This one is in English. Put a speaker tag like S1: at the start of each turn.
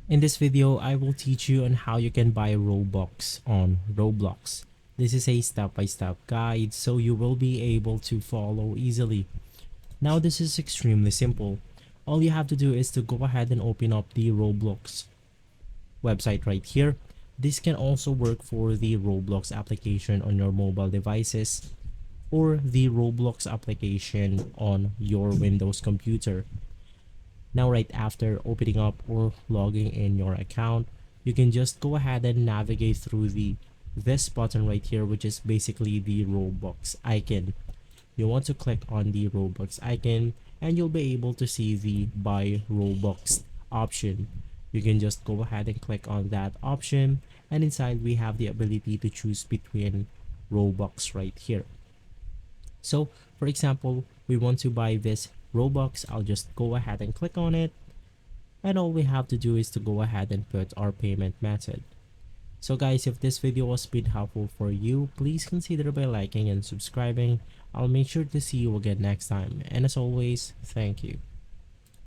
S1: In this video, I will teach you on how you can buy Robux on Roblox. This is a step-by-step guide so you will be able to follow easily. Now this is extremely simple. All you have to do is to go ahead and open up the Roblox website right here. This can also work for the Roblox application on your mobile devices or the Roblox application on your Windows computer. Now right after opening up or logging in your account, you can just go ahead and navigate through this button right here, which is basically the Roblox icon. You want to click on the Roblox icon and you'll be able to see the buy Robux option. You can just go ahead and click on that option, and inside we have the ability to choose between Robux right here. So for example, we want to buy this Robux. I'll just go ahead and click on it, and all we have to do is to go ahead and put our payment method. So guys, if this video was been helpful for you, please consider by liking and subscribing. I'll make sure to see you again next time, and as always, thank you.